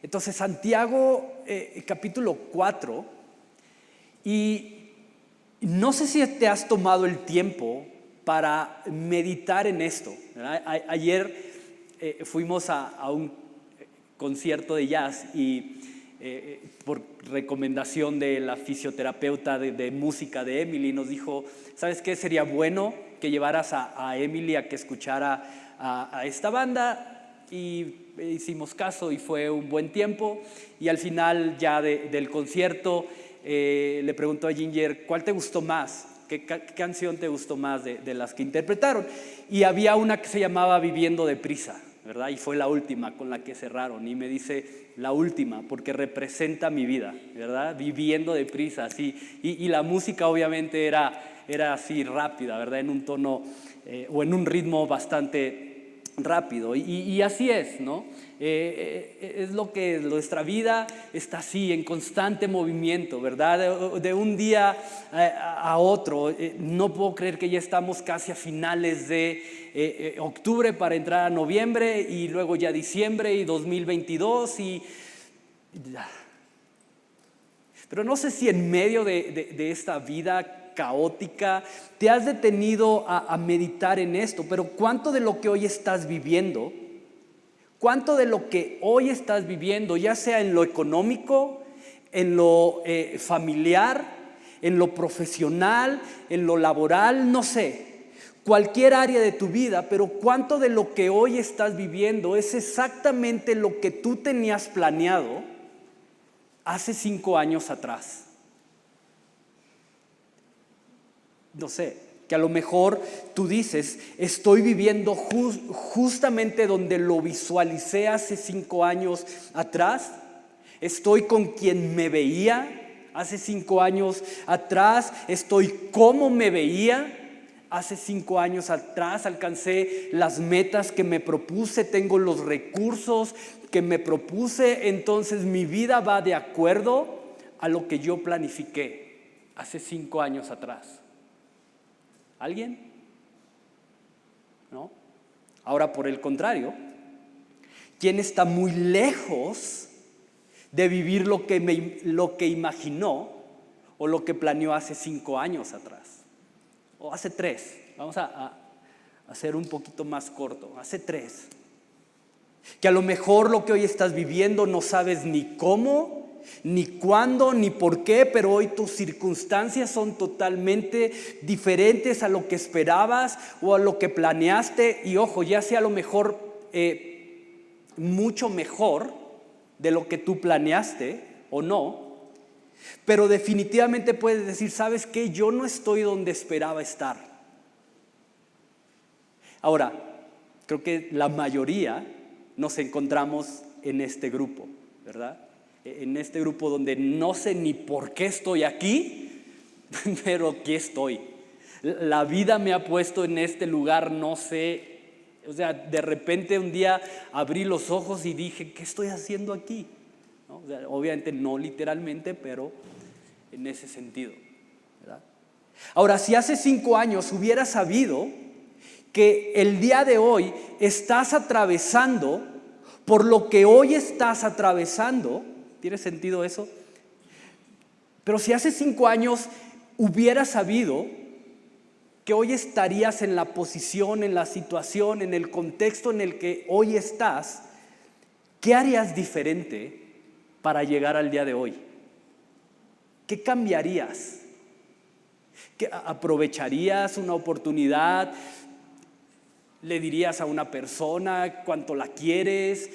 Entonces, Santiago capítulo 4, y no sé si te has tomado el tiempo para meditar en esto, ¿verdad? Ayer fuimos a un concierto de jazz y por recomendación de la fisioterapeuta de música de Emily nos dijo, ¿sabes qué? Sería bueno que llevaras a Emily a que escuchara a esta banda, y hicimos caso y fue un buen tiempo. Y al final ya del concierto le preguntó a Ginger, ¿cuál te gustó más? ¿Qué canción te gustó más de las que interpretaron? Y había una que se llamaba Viviendo deprisa, ¿verdad? Y fue la última con la que cerraron. Y me dice, la última, porque representa mi vida, ¿verdad? Viviendo deprisa, así. Y la música obviamente era así rápida, ¿verdad? En un tono o en un ritmo bastante rápido. Y así es, ¿no? Es lo que nuestra vida está así, en constante movimiento, ¿verdad? De un día a otro. No puedo creer que ya estamos casi a finales de octubre para entrar a noviembre, y luego ya diciembre y 2022 Pero no sé si en medio de esta vida caótica te has detenido a meditar en esto, pero ¿cuánto de lo que hoy estás viviendo, ya sea en lo económico, en lo familiar, en lo profesional, en lo laboral, no sé, cualquier área de tu vida, pero cuánto de lo que hoy estás viviendo es exactamente lo que tú tenías planeado hace 5 años atrás? No sé, que a lo mejor tú dices, estoy viviendo justamente donde lo visualicé hace 5 años atrás. Estoy con quien me veía hace 5 años atrás. Estoy como me veía hace 5 años atrás. Alcancé las metas que me propuse, tengo los recursos que me propuse. Entonces mi vida va de acuerdo a lo que yo planifiqué hace 5 años atrás. ¿Alguien? ¿No? Ahora, por el contrario, ¿quién está muy lejos de vivir lo que imaginó o lo que planeó hace 5 años atrás? O hace 3. Vamos a hacer un poquito más corto. Hace 3. Que a lo mejor lo que hoy estás viviendo no sabes ni cómo, ni cuándo, ni por qué, pero hoy tus circunstancias son totalmente diferentes a lo que esperabas o a lo que planeaste. Y ojo, ya sea a lo mejor mucho mejor de lo que tú planeaste o no, pero definitivamente puedes decir, ¿sabes qué? Yo no estoy donde esperaba estar. Ahora, creo que la mayoría nos encontramos en este grupo, ¿verdad? En este grupo donde no sé ni por qué estoy aquí, pero aquí estoy. La vida me ha puesto en este lugar, no sé. O sea, de repente un día abrí los ojos y dije, ¿qué estoy haciendo aquí? ¿No? O sea, obviamente no literalmente, pero en ese sentido, ¿verdad? Ahora, si hace 5 años hubieras sabido que el día de hoy estás atravesando por lo que hoy estás atravesando, ¿tiene sentido eso? Pero si hace 5 años hubieras sabido que hoy estarías en la posición, en la situación, en el contexto en el que hoy estás, ¿qué harías diferente para llegar al día de hoy? ¿Qué cambiarías? ¿Qué aprovecharías una oportunidad? ¿Le dirías a una persona cuánto la quieres?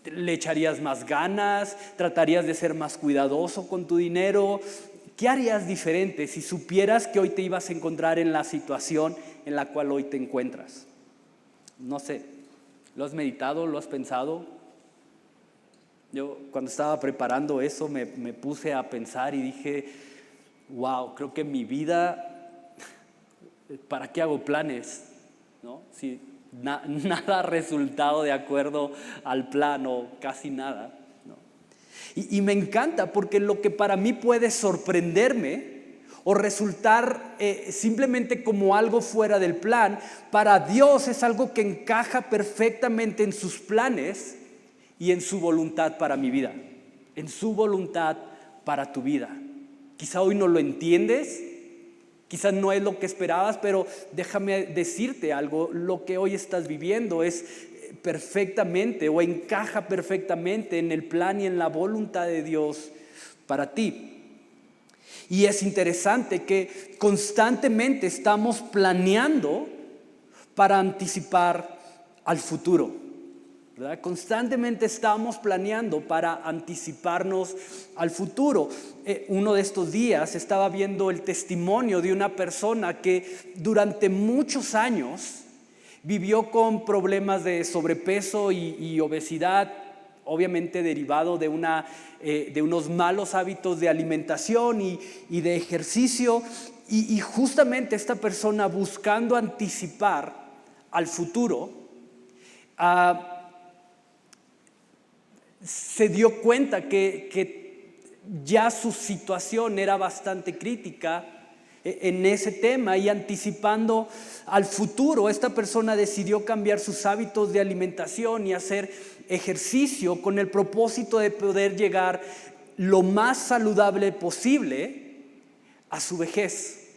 ¿Le echarías más ganas? ¿Tratarías de ser más cuidadoso con tu dinero? ¿Qué harías diferente si supieras que hoy te ibas a encontrar en la situación en la cual hoy te encuentras? No sé, ¿lo has meditado? ¿Lo has pensado? Yo cuando estaba preparando eso me puse a pensar y dije, wow, creo que mi vida, ¿para qué hago planes? ¿No? Si nada ha resultado de acuerdo al plan o casi nada, ¿no? Y me encanta porque lo que para mí puede sorprenderme o resultar simplemente como algo fuera del plan, para Dios es algo que encaja perfectamente en sus planes y en su voluntad para mi vida, en su voluntad para tu vida. Quizá hoy no lo entiendes, quizá no es lo que esperabas, pero déjame decirte algo, lo que hoy estás viviendo es perfectamente o encaja perfectamente en el plan y en la voluntad de Dios para ti. Y es interesante que constantemente estamos planeando para anticipar al futuro, ¿verdad? Constantemente estamos planeando para anticiparnos al futuro. Uno de estos días estaba viendo el testimonio de una persona que durante muchos años vivió con problemas de sobrepeso y obesidad, obviamente derivado de unos malos hábitos de alimentación y de ejercicio. Y justamente esta persona, buscando anticipar al futuro, se dio cuenta que ya su situación era bastante crítica en ese tema, y anticipando al futuro, esta persona decidió cambiar sus hábitos de alimentación y hacer ejercicio con el propósito de poder llegar lo más saludable posible a su vejez,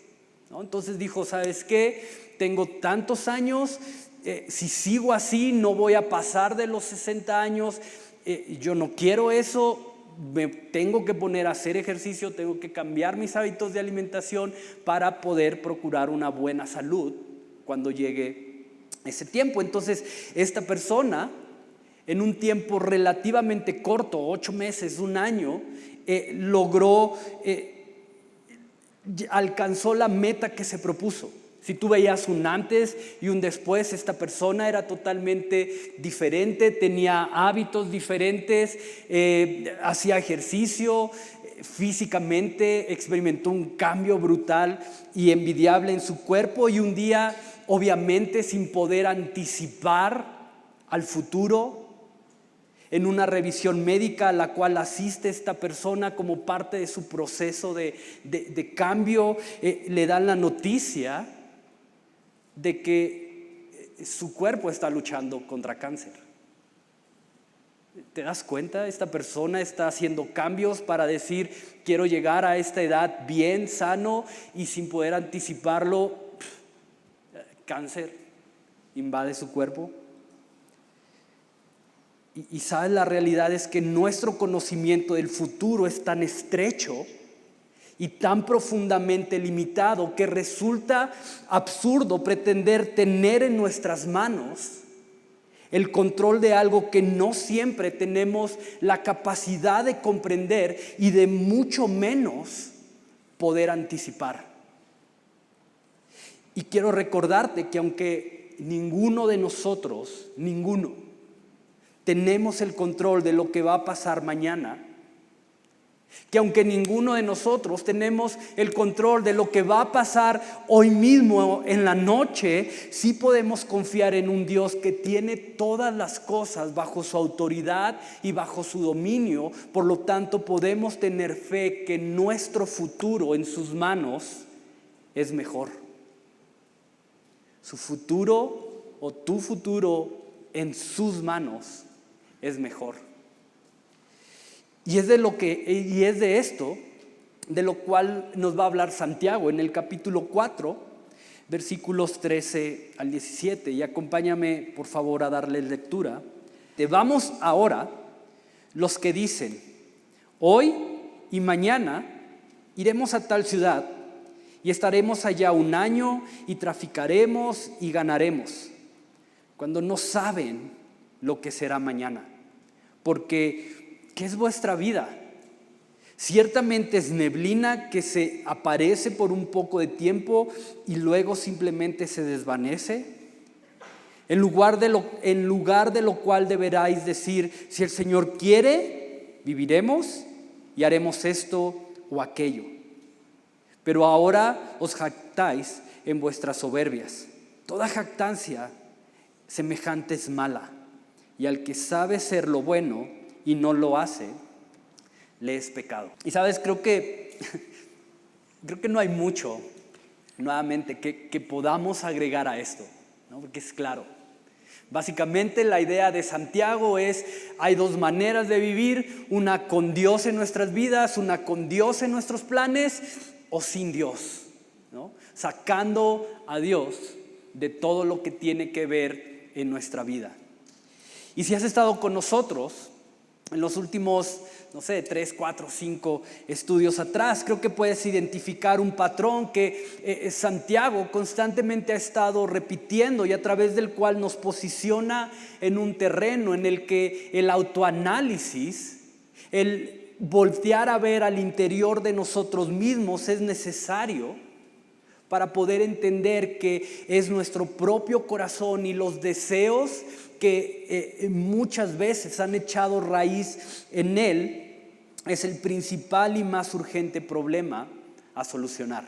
¿no? Entonces dijo, ¿sabes qué? Tengo tantos años, si sigo así no voy a pasar de los 60 años, yo no quiero eso. Me tengo que poner a hacer ejercicio, tengo que cambiar mis hábitos de alimentación para poder procurar una buena salud cuando llegue ese tiempo. Entonces, esta persona, en un tiempo relativamente corto, 8 meses, un año, alcanzó la meta que se propuso. Si tú veías un antes y un después, esta persona era totalmente diferente, tenía hábitos diferentes, hacía ejercicio, físicamente experimentó un cambio brutal y envidiable en su cuerpo, y un día, obviamente sin poder anticipar al futuro, en una revisión médica a la cual asiste esta persona como parte de su proceso de cambio, le dan la noticia de que su cuerpo está luchando contra cáncer. ¿Te das cuenta? Esta persona está haciendo cambios para decir, quiero llegar a esta edad bien, sano, y sin poder anticiparlo, cáncer invade su cuerpo. Y sabes, la realidad es que nuestro conocimiento del futuro es tan estrecho y tan profundamente limitado que resulta absurdo pretender tener en nuestras manos el control de algo que no siempre tenemos la capacidad de comprender y de mucho menos poder anticipar. Y quiero recordarte que aunque ninguno de nosotros, tenemos el control de lo que va a pasar mañana, que aunque ninguno de nosotros tenemos el control de lo que va a pasar hoy mismo en la noche, sí podemos confiar en un Dios que tiene todas las cosas bajo su autoridad y bajo su dominio. Por lo tanto, podemos tener fe que nuestro futuro en sus manos es mejor. Su futuro o tu futuro en sus manos es mejor. Y es de esto de lo cual nos va a hablar Santiago en el capítulo 4, versículos 13 al 17. Y acompáñame, por favor, a darle lectura. Vamos ahora los que dicen, hoy y mañana iremos a tal ciudad y estaremos allá un año y traficaremos y ganaremos, cuando no saben lo que será mañana. Porque ¿qué es vuestra vida? Ciertamente es neblina que se aparece por un poco de tiempo y luego simplemente se desvanece. En lugar de lo cual deberáis decir, si el Señor quiere, viviremos y haremos esto o aquello. Pero ahora os jactáis en vuestras soberbias. Toda jactancia semejante es mala, y al que sabe ser lo bueno y no lo hace, le es pecado. Y sabes, creo que no hay mucho, nuevamente, que podamos agregar a esto, ¿no? Porque es claro. Básicamente la idea de Santiago es, hay dos maneras de vivir, una con Dios en nuestras vidas, una con Dios en nuestros planes o sin Dios, ¿no? Sacando a Dios de todo lo que tiene que ver en nuestra vida. Y si has estado con nosotros en los últimos, 3, 4, 5 estudios atrás, creo que puedes identificar un patrón que Santiago constantemente ha estado repitiendo y a través del cual nos posiciona en un terreno en el que el autoanálisis, el voltear a ver al interior de nosotros mismos es necesario para poder entender que es nuestro propio corazón y los deseos que muchas veces han echado raíz en él es el principal y más urgente problema a solucionar.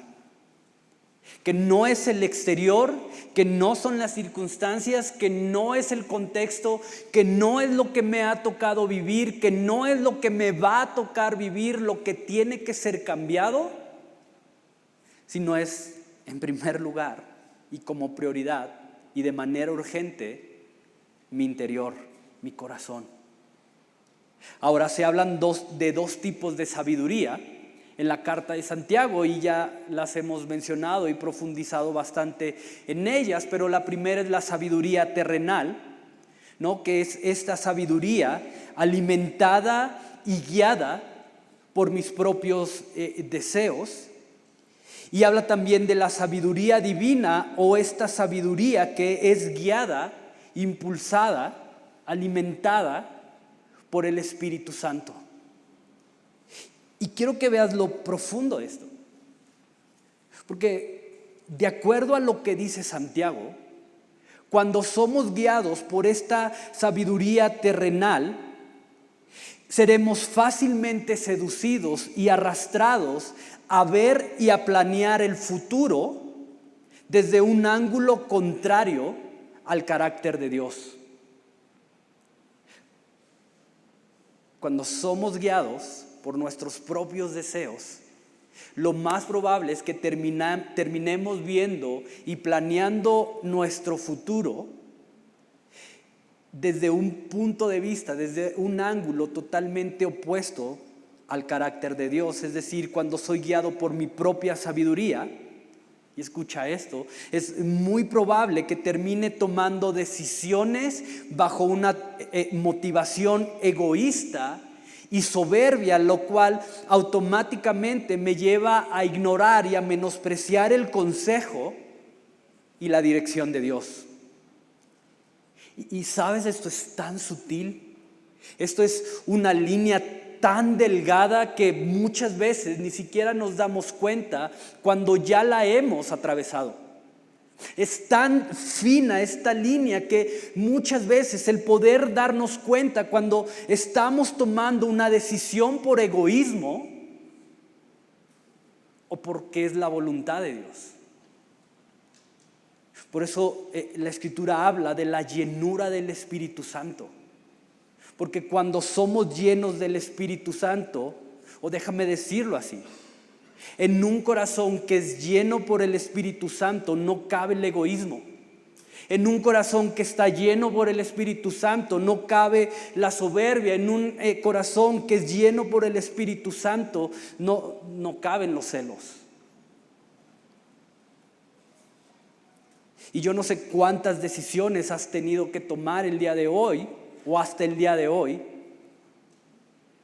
Que no es el exterior, que no son las circunstancias, que no es el contexto, que no es lo que me ha tocado vivir, que no es lo que me va a tocar vivir, lo que tiene que ser cambiado, sino es, en primer lugar y como prioridad y de manera urgente, mi interior, mi corazón. Ahora se hablan de dos tipos de sabiduría en la carta de Santiago y ya las hemos mencionado y profundizado bastante en ellas, pero la primera es la sabiduría terrenal, ¿no? Que es esta sabiduría alimentada y guiada por mis propios deseos. Y habla también de la sabiduría divina o esta sabiduría que es guiada, impulsada, alimentada por el Espíritu Santo. Y quiero que veas lo profundo de esto. Porque de acuerdo a lo que dice Santiago, cuando somos guiados por esta sabiduría terrenal, seremos fácilmente seducidos y arrastrados a ver y a planear el futuro desde un ángulo contrario al carácter de Dios. Cuando somos guiados por nuestros propios deseos, lo más probable es que terminemos viendo y planeando nuestro futuro desde un punto de vista, desde un ángulo totalmente opuesto al carácter de Dios. Es decir, cuando soy guiado por mi propia sabiduría, y escucha esto, es muy probable que termine tomando decisiones bajo una motivación egoísta y soberbia, lo cual automáticamente me lleva a ignorar y a menospreciar el consejo y la dirección de Dios. Y sabes, esto es tan sutil, esto es una línea tan delgada que muchas veces ni siquiera nos damos cuenta cuando ya la hemos atravesado. Es tan fina esta línea que muchas veces el poder darnos cuenta cuando estamos tomando una decisión por egoísmo o porque es la voluntad de Dios. Por eso la Escritura habla de la llenura del Espíritu Santo. Porque cuando somos llenos del Espíritu Santo, o déjame decirlo así, en un corazón que es lleno por el Espíritu Santo no cabe el egoísmo. En un corazón que está lleno por el Espíritu Santo no cabe la soberbia. En un corazón que es lleno por el Espíritu Santo no caben los celos. Y yo no sé cuántas decisiones has tenido que tomar el día de hoy o hasta el día de hoy,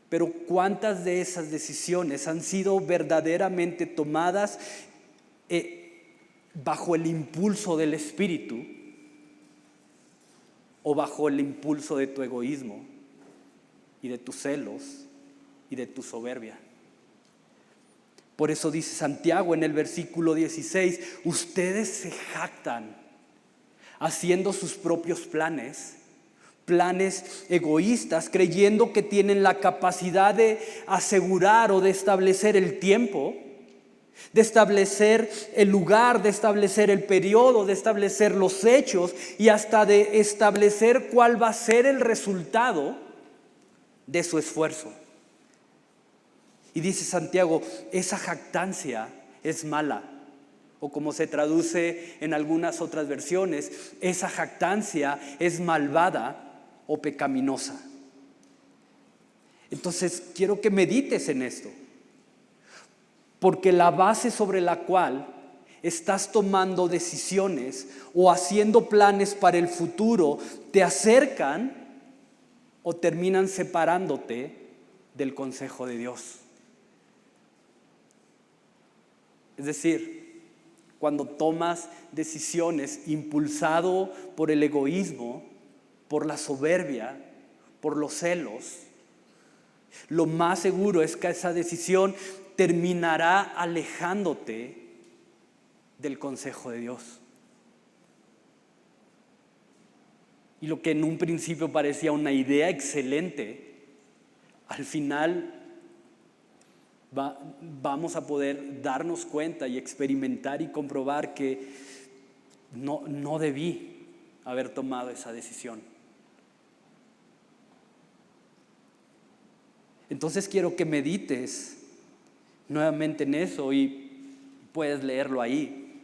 pero cuántas de esas decisiones han sido verdaderamente tomadas bajo el impulso del Espíritu o bajo el impulso de tu egoísmo y de tus celos y de tu soberbia. Por eso dice Santiago en el versículo 16, ustedes se jactan haciendo sus propios planes egoístas, creyendo que tienen la capacidad de asegurar o de establecer el tiempo, de establecer el lugar, de establecer el periodo, de establecer los hechos y hasta de establecer cuál va a ser el resultado de su esfuerzo. Y dice Santiago, esa jactancia es mala. o como se traduce en algunas otras versiones, esa jactancia es malvada o pecaminosa. Entonces quiero que medites en esto, porque la base sobre la cual estás tomando decisiones o haciendo planes para el futuro te acercan o terminan separándote del consejo de Dios. Es decir, cuando tomas decisiones impulsado por el egoísmo, por la soberbia, por los celos, lo más seguro es que esa decisión terminará alejándote del consejo de Dios. Y lo que en un principio parecía una idea excelente, al final vamos a poder darnos cuenta y experimentar y comprobar que no debí haber tomado esa decisión. Entonces quiero que medites nuevamente en eso y puedes leerlo ahí.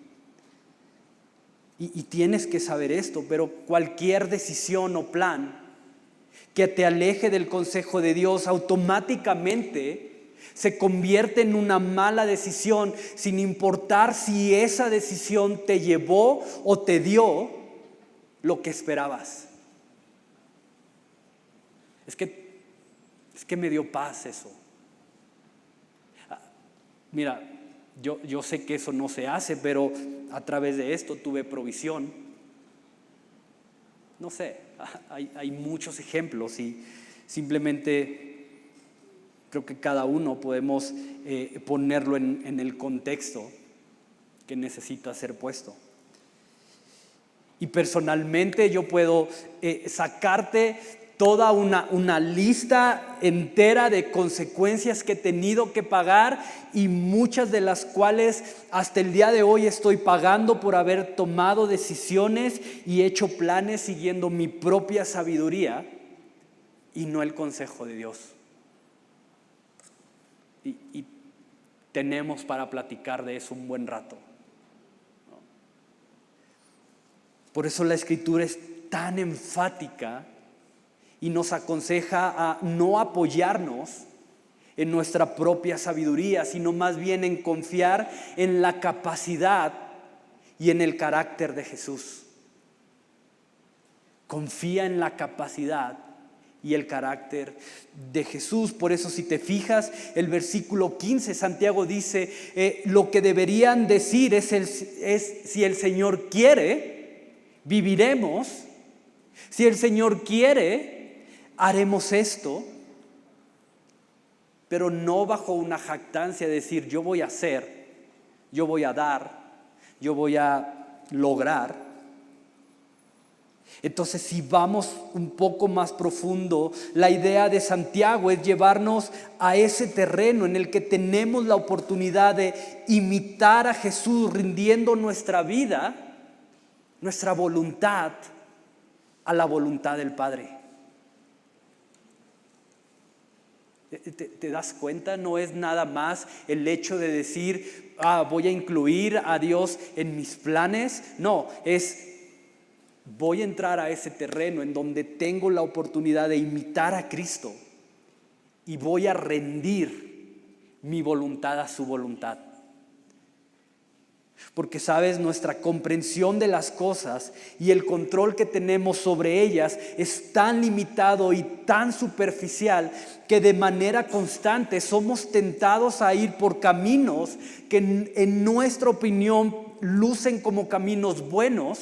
Y tienes que saber esto, pero cualquier decisión o plan que te aleje del consejo de Dios automáticamente se convierte en una mala decisión, sin importar si esa decisión te llevó o te dio lo que esperabas. Es que me dio paz eso. Mira, yo sé que eso no se hace, pero a través de esto tuve provisión. No sé, hay muchos ejemplos y simplemente creo que cada uno podemos ponerlo en el contexto que necesita ser puesto. Y personalmente yo puedo sacarte toda una lista entera de consecuencias que he tenido que pagar y muchas de las cuales hasta el día de hoy estoy pagando por haber tomado decisiones y hecho planes siguiendo mi propia sabiduría y no el consejo de Dios. Y tenemos para platicar de eso un buen rato. Por eso la Escritura es tan enfática y nos aconseja a no apoyarnos en nuestra propia sabiduría, sino más bien en confiar en la capacidad y en el carácter de Jesús. Confía en la capacidad y el carácter de Jesús. Por eso, si te fijas, el versículo 15, Santiago dice, lo que deberían decir es si el Señor quiere, viviremos. Si el Señor quiere, haremos esto, pero no bajo una jactancia de decir yo voy a hacer, yo voy a dar, yo voy a lograr. Entonces, si vamos un poco más profundo, la idea de Santiago es llevarnos a ese terreno en el que tenemos la oportunidad de imitar a Jesús, rindiendo nuestra vida, nuestra voluntad a la voluntad del Padre. ¿Te das cuenta? No es nada más el hecho de decir, voy a incluir a Dios en mis planes. No, es voy a entrar a ese terreno en donde tengo la oportunidad de imitar a Cristo y voy a rendir mi voluntad a su voluntad. Porque sabes, nuestra comprensión de las cosas y el control que tenemos sobre ellas es tan limitado y tan superficial que de manera constante somos tentados a ir por caminos que en nuestra opinión lucen como caminos buenos.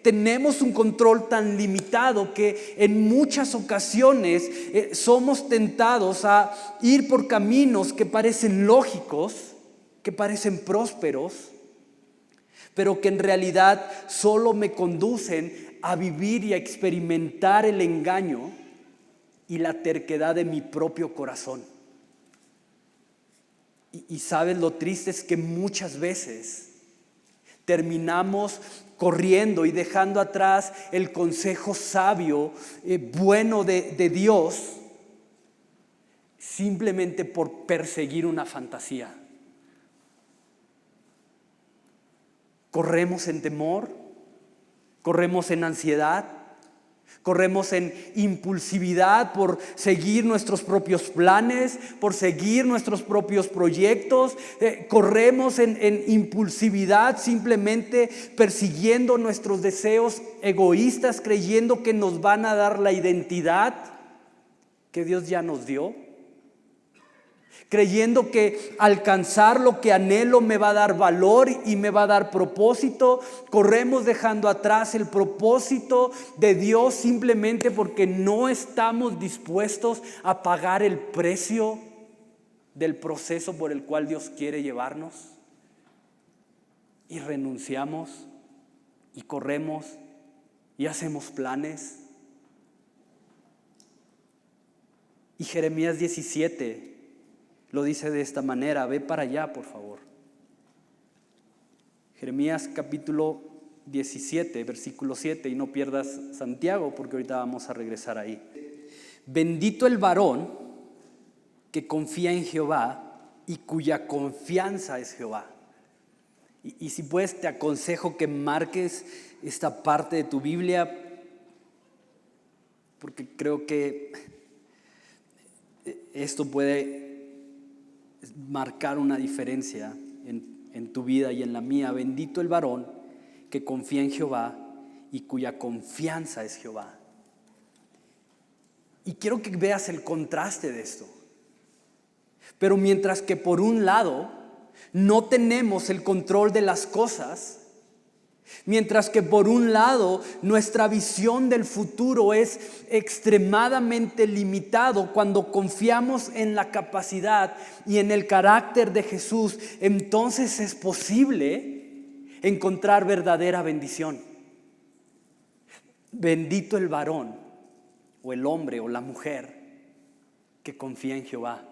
Tenemos un control tan limitado que en muchas ocasiones somos tentados a ir por caminos que parecen lógicos, que parecen prósperos, pero que en realidad solo me conducen a vivir y a experimentar el engaño y la terquedad de mi propio corazón. Y sabes, lo triste es que muchas veces terminamos corriendo y dejando atrás el consejo sabio, bueno de Dios, simplemente por perseguir una fantasía. corremos en temor, corremos en ansiedad, corremos en impulsividad por seguir nuestros propios planes, por seguir nuestros propios proyectos. Corremos en impulsividad simplemente persiguiendo nuestros deseos egoístas, creyendo que nos van a dar la identidad que Dios ya nos dio. Creyendo que alcanzar lo que anhelo me va a dar valor y me va a dar propósito. Corremos dejando atrás el propósito de Dios simplemente porque no estamos dispuestos a pagar el precio del proceso por el cual Dios quiere llevarnos. Y renunciamos y corremos y hacemos planes. Y Jeremías 17 lo dice de esta manera. Ve para allá, por favor. Jeremías capítulo 17, versículo 7. Y no pierdas Santiago, porque ahorita vamos a regresar ahí. Bendito el varón que confía en Jehová y cuya confianza es Jehová. Y si puedes, te aconsejo que marques esta parte de tu Biblia, porque creo que esto puede marcar una diferencia en tu vida y en la mía. Bendito el varón que confía en Jehová y cuya confianza es Jehová. Y quiero que veas el contraste de esto. Pero mientras que por un lado no tenemos el control de las cosas, mientras que por un lado nuestra visión del futuro es extremadamente limitado, cuando confiamos en la capacidad y en el carácter de Jesús, entonces es posible encontrar verdadera bendición. Bendito el varón o el hombre o la mujer que confía en Jehová.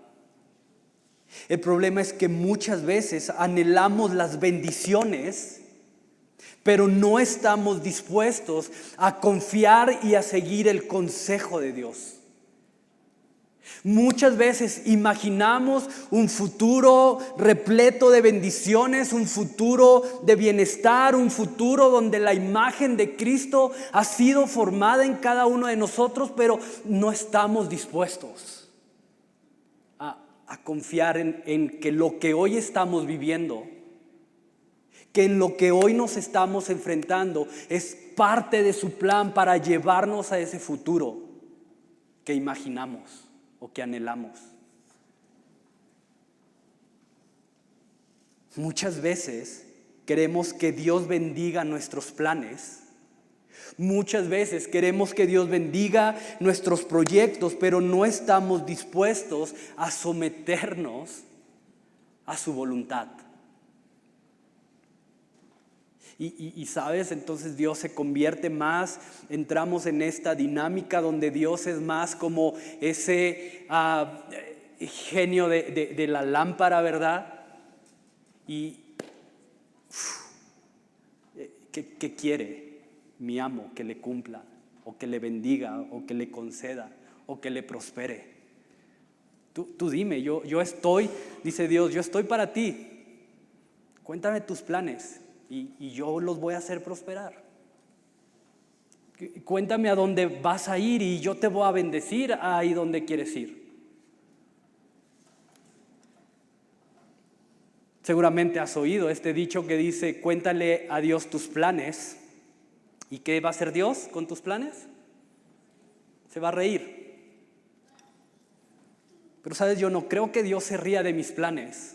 El problema es que muchas veces anhelamos las bendiciones, pero no estamos dispuestos a confiar y a seguir el consejo de Dios. Muchas veces imaginamos un futuro repleto de bendiciones, un futuro de bienestar, un futuro donde la imagen de Cristo ha sido formada en cada uno de nosotros, pero no estamos dispuestos a confiar en que lo que hoy estamos viviendo, que en lo que hoy nos estamos enfrentando es parte de su plan para llevarnos a ese futuro que imaginamos o que anhelamos. Muchas veces queremos que Dios bendiga nuestros planes. Muchas veces queremos que Dios bendiga nuestros proyectos, pero no estamos dispuestos a someternos a su voluntad. Y sabes, entonces Dios se convierte más, entramos en esta dinámica donde Dios es más como ese genio de la lámpara, ¿verdad? Y ¿qué quiere mi amo? Que le cumpla, o que le bendiga, o que le conceda, o que le prospere. Tú dime, yo estoy, dice Dios, yo estoy para ti. Cuéntame tus planes. Y yo los voy a hacer prosperar. Cuéntame a dónde vas a ir y yo te voy a bendecir ahí donde quieres ir. Seguramente has oído este dicho que dice: cuéntale a Dios tus planes. ¿Y qué va a hacer Dios con tus planes? Se va a reír. Pero sabes, yo no creo que Dios se ría de mis planes.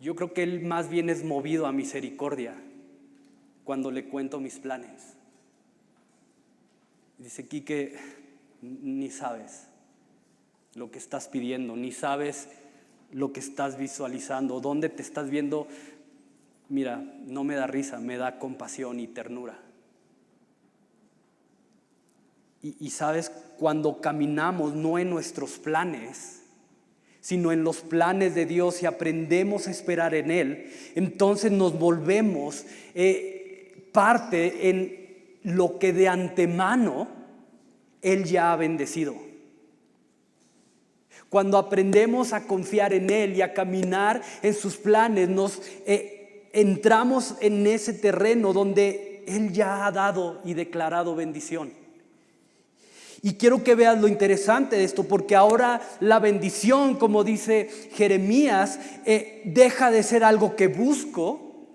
Yo creo que Él más bien es movido a misericordia cuando le cuento mis planes. Dice aquí que ni sabes lo que estás pidiendo, ni sabes lo que estás visualizando, dónde te estás viendo. Mira, no me da risa, me da compasión y ternura. Y sabes, cuando caminamos no en nuestros planes, sino en los planes de Dios, y aprendemos a esperar en Él, entonces nos volvemos parte en lo que de antemano Él ya ha bendecido. Cuando aprendemos a confiar en Él y a caminar en sus planes, nos entramos en ese terreno donde Él ya ha dado y declarado bendición. Y quiero que veas lo interesante de esto, porque ahora la bendición, como dice Jeremías, deja de ser algo que busco.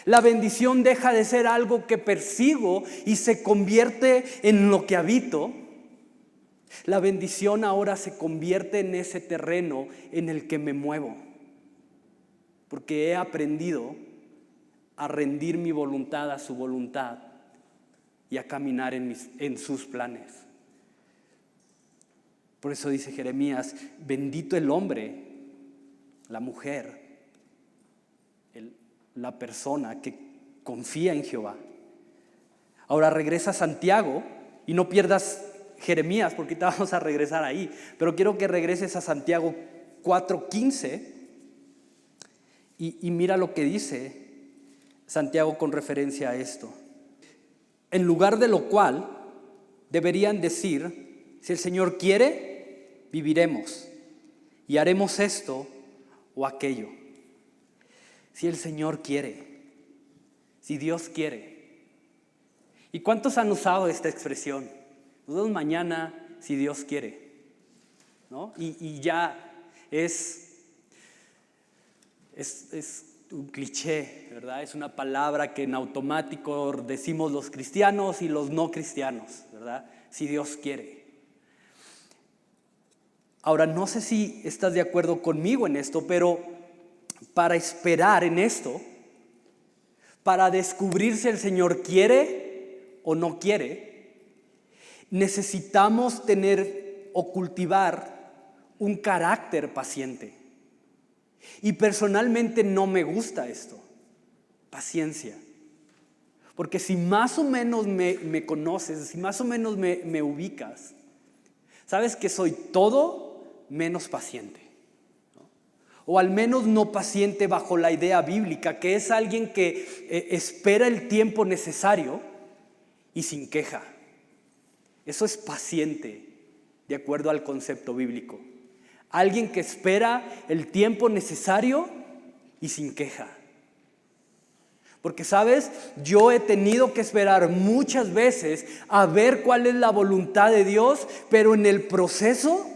La bendición deja de ser algo que persigo y se convierte en lo que habito. La bendición ahora se convierte en ese terreno en el que me muevo, porque he aprendido a rendir mi voluntad a su voluntad y a caminar en sus planes. Por eso dice Jeremías, bendito el hombre, la mujer, la persona que confía en Jehová. Ahora regresa a Santiago y no pierdas Jeremías porque te vamos a regresar ahí, pero quiero que regreses a Santiago 4:15 y mira lo que dice Santiago con referencia a esto. En lugar de lo cual deberían decir, si el Señor quiere, viviremos y haremos esto o aquello. Si el Señor quiere, si Dios quiere. ¿Y cuántos han usado esta expresión? Nosotros mañana, si Dios quiere, ¿no? Y ya es un cliché, ¿verdad? Es una palabra que en automático decimos los cristianos y los no cristianos, ¿verdad? Si Dios quiere. Ahora, no sé si estás de acuerdo conmigo en esto, pero para esperar en esto, para descubrir si el Señor quiere o no quiere, necesitamos tener o cultivar un carácter paciente. Y personalmente no me gusta esto, paciencia. Porque si más o menos me conoces, si más o menos me ubicas, sabes que soy todo menos paciente, ¿no? O al menos no paciente bajo la idea bíblica, que es alguien que espera el tiempo necesario y sin queja. Eso es paciente, de acuerdo al concepto bíblico. Alguien que espera el tiempo necesario y sin queja. Porque, ¿sabes? Yo he tenido que esperar muchas veces a ver cuál es la voluntad de Dios, pero en el proceso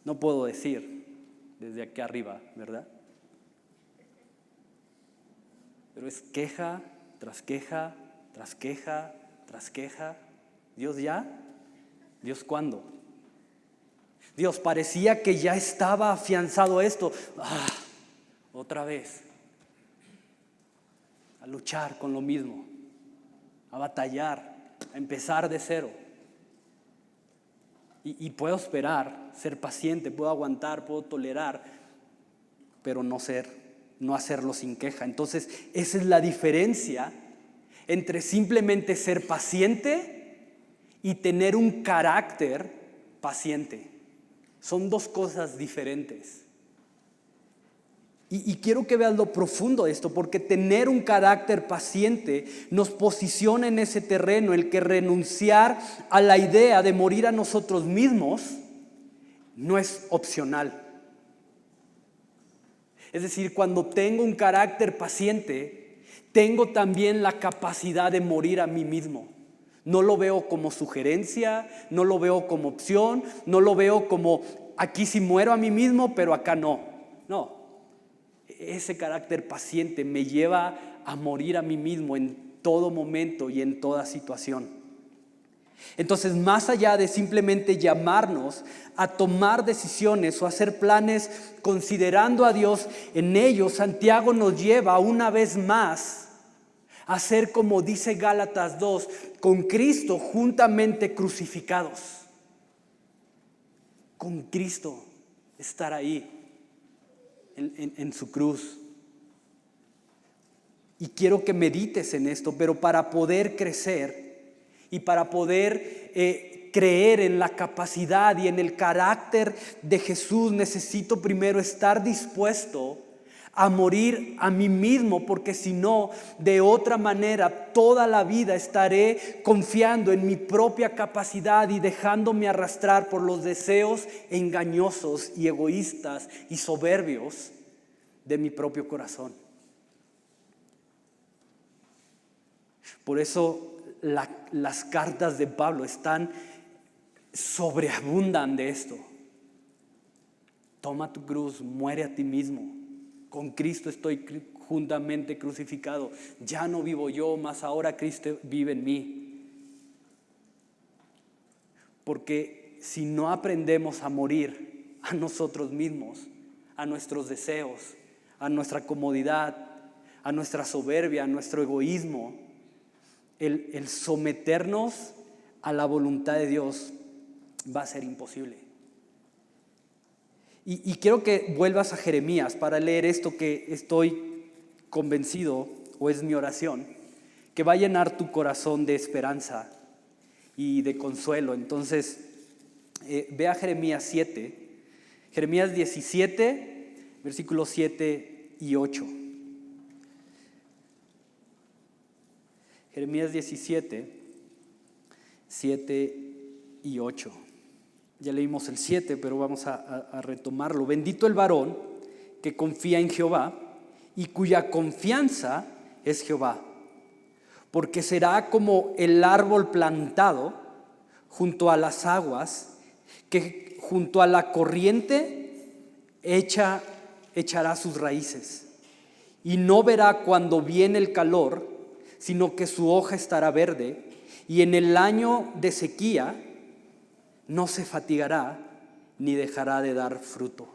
no puedo decir desde aquí arriba, ¿verdad? Pero es queja tras queja, tras queja, tras queja. ¿Dios ya? ¿Dios cuándo? Dios, parecía que ya estaba afianzado esto. Otra vez. A luchar con lo mismo. A batallar. A empezar de cero. Y puedo esperar, ser paciente, puedo aguantar, puedo tolerar, pero no hacerlo sin queja. Entonces, esa es la diferencia entre simplemente ser paciente y tener un carácter paciente. Son dos cosas diferentes. Y quiero que veas lo profundo de esto, porque tener un carácter paciente nos posiciona en ese terreno, el que renunciar a la idea de morir a nosotros mismos no es opcional. Es decir, cuando tengo un carácter paciente, tengo también la capacidad de morir a mí mismo. No lo veo como sugerencia, no lo veo como opción, no lo veo como aquí sí muero a mí mismo, pero acá no. No. Ese carácter paciente me lleva a morir a mí mismo en todo momento y en toda situación. Entonces, más allá de simplemente llamarnos a tomar decisiones o hacer planes considerando a Dios en ellos, Santiago nos lleva una vez más a ser, como dice Gálatas 2, con Cristo juntamente crucificados. Con Cristo, estar ahí. En su cruz. Y quiero que medites en esto, pero para poder crecer y para poder creer en la capacidad y en el carácter de Jesús, necesito primero estar dispuesto a morir a mí mismo, porque si no, de otra manera, toda la vida estaré confiando en mi propia capacidad y dejándome arrastrar por los deseos engañosos y egoístas y soberbios de mi propio corazón. Por eso las cartas de Pablo sobreabundan de esto. Toma tu cruz, muere a ti mismo. Con Cristo estoy juntamente crucificado. Ya no vivo yo, mas ahora Cristo vive en mí. Porque si no aprendemos a morir a nosotros mismos, a nuestros deseos, a nuestra comodidad, a nuestra soberbia, a nuestro egoísmo, el someternos a la voluntad de Dios va a ser imposible. Y quiero que vuelvas a Jeremías para leer esto que estoy convencido, o es mi oración, que va a llenar tu corazón de esperanza y de consuelo. Entonces, ve a Jeremías 7, Jeremías 17, versículos 7 y 8. Jeremías 17, 7 y 8. Ya leímos el 7, pero vamos a retomarlo. Bendito el varón que confía en Jehová y cuya confianza es Jehová, porque será como el árbol plantado junto a las aguas, que junto a la corriente echará sus raíces, y no verá cuando viene el calor, sino que su hoja estará verde, y en el año de sequía no se fatigará ni dejará de dar fruto.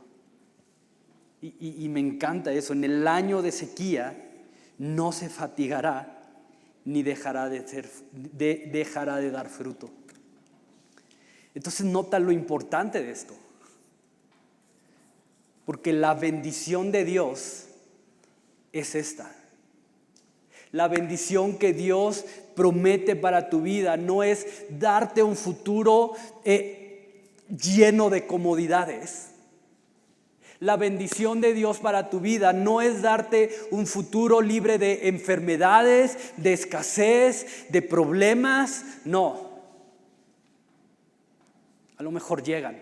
Y me encanta eso. En el año de sequía no se fatigará ni dejará de dar fruto. Entonces nota lo importante de esto. Porque la bendición de Dios es esta. La bendición que Dios promete para tu vida no es darte un futuro lleno de comodidades. La bendición de Dios para tu vida no es darte un futuro libre de enfermedades, de escasez, de problemas. No. A lo mejor llegan.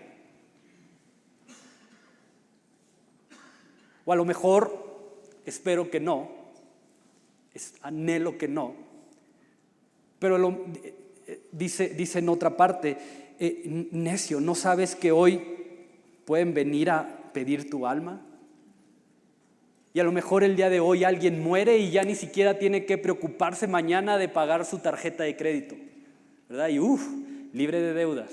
O a lo mejor, espero que no. Anhelo que no, pero dice en otra parte, necio, ¿no sabes que hoy pueden venir a pedir tu alma? Y a lo mejor el día de hoy alguien muere y ya ni siquiera tiene que preocuparse mañana de pagar su tarjeta de crédito, ¿verdad? Y libre de deudas.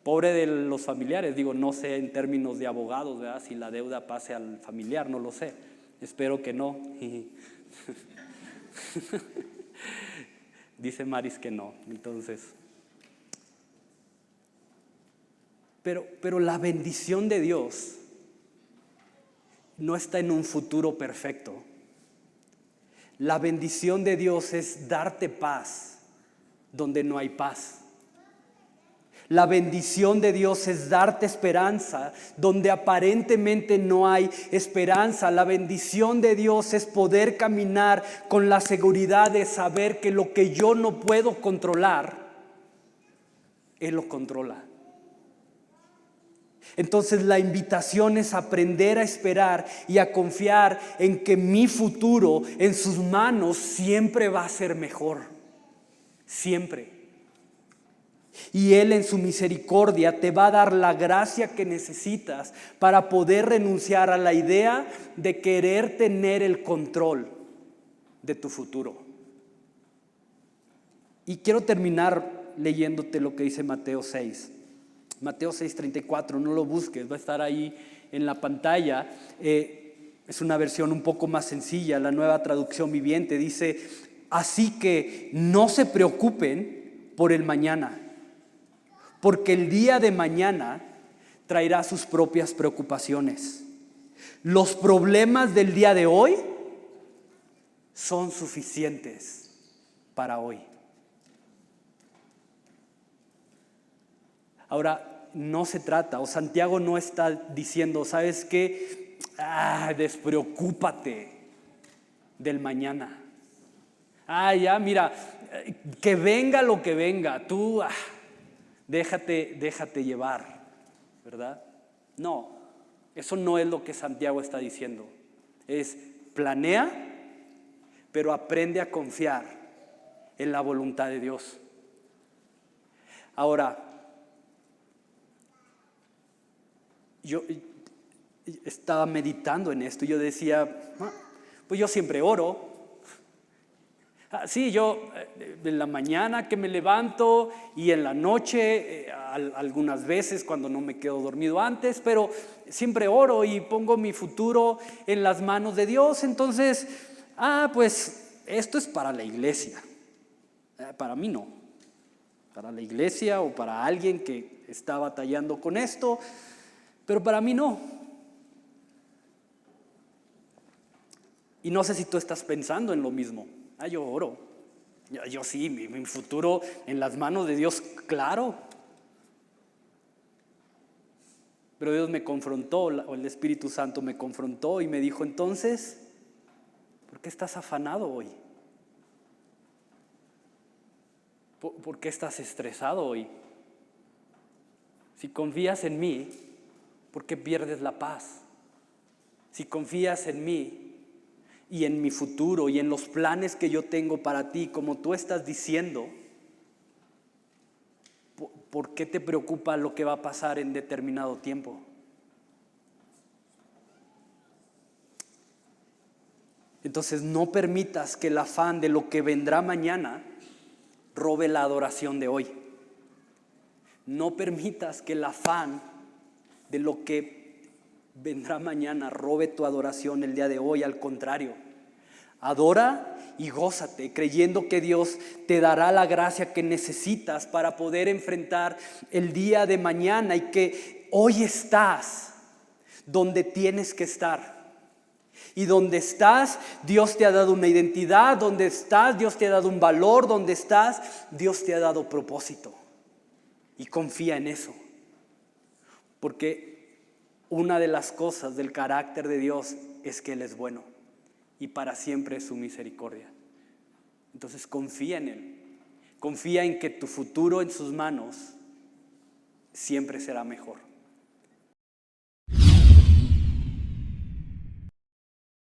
Pobre de los familiares, digo, no sé en términos de abogados, ¿verdad? Si la deuda pase al familiar, no lo sé. Espero que no. Dice Maris que no. Entonces, pero la bendición de Dios no está en un futuro perfecto. La bendición de Dios es darte paz donde no hay paz. La bendición de Dios es darte esperanza donde aparentemente no hay esperanza. La bendición de Dios es poder caminar con la seguridad de saber que lo que yo no puedo controlar, Él lo controla. Entonces la invitación es aprender a esperar y a confiar en que mi futuro en sus manos siempre va a ser mejor. Siempre. Y Él en su misericordia te va a dar la gracia que necesitas para poder renunciar a la idea de querer tener el control de tu futuro. Y quiero terminar leyéndote lo que dice Mateo 6. Mateo 6:34, no lo busques, va a estar ahí en la pantalla. Es una versión un poco más sencilla, la Nueva Traducción Viviente. Dice, así que no se preocupen por el mañana, porque el día de mañana traerá sus propias preocupaciones. Los problemas del día de hoy son suficientes para hoy. Ahora, no se trata, o Santiago no está diciendo, ¿sabes qué? Despreocúpate del mañana. Ya, mira, que venga lo que venga, tú déjate llevar, ¿verdad? No, eso no es lo que Santiago está diciendo. Es planea, pero aprende a confiar en la voluntad de Dios. Ahora, yo estaba meditando en esto y yo decía, pues yo siempre oro. Sí, yo en la mañana que me levanto y en la noche, algunas veces cuando no me quedo dormido antes, pero siempre oro y pongo mi futuro en las manos de Dios. Entonces, pues esto es para la iglesia, para mí no. Para la iglesia o para alguien que está batallando con esto, pero para mí no. Y no sé si tú estás pensando en lo mismo. Yo oro. Yo sí, mi futuro en las manos de Dios, claro. Pero Dios me confrontó, o el Espíritu Santo me confrontó y me dijo, entonces, ¿por qué estás afanado hoy? ¿Por qué estás estresado hoy? Si confías en mí, ¿por qué pierdes la paz? Si confías en mí y en mi futuro y en los planes que yo tengo para ti, como tú estás diciendo, ¿por qué te preocupa lo que va a pasar en determinado tiempo? Entonces no permitas que el afán de lo que vendrá mañana robe la adoración de hoy. No permitas que el afán de lo que vendrá mañana robe tu adoración el día de hoy. Al contrario, adora y gózate creyendo que Dios te dará la gracia que necesitas para poder enfrentar el día de mañana y que hoy estás donde tienes que estar. Y donde estás, Dios te ha dado una identidad, donde estás, Dios te ha dado un valor, donde estás, Dios te ha dado propósito. Y confía en eso. Porque una de las cosas del carácter de Dios es que Él es bueno y para siempre es su misericordia. Entonces confía en Él. Confía en que tu futuro en sus manos siempre será mejor.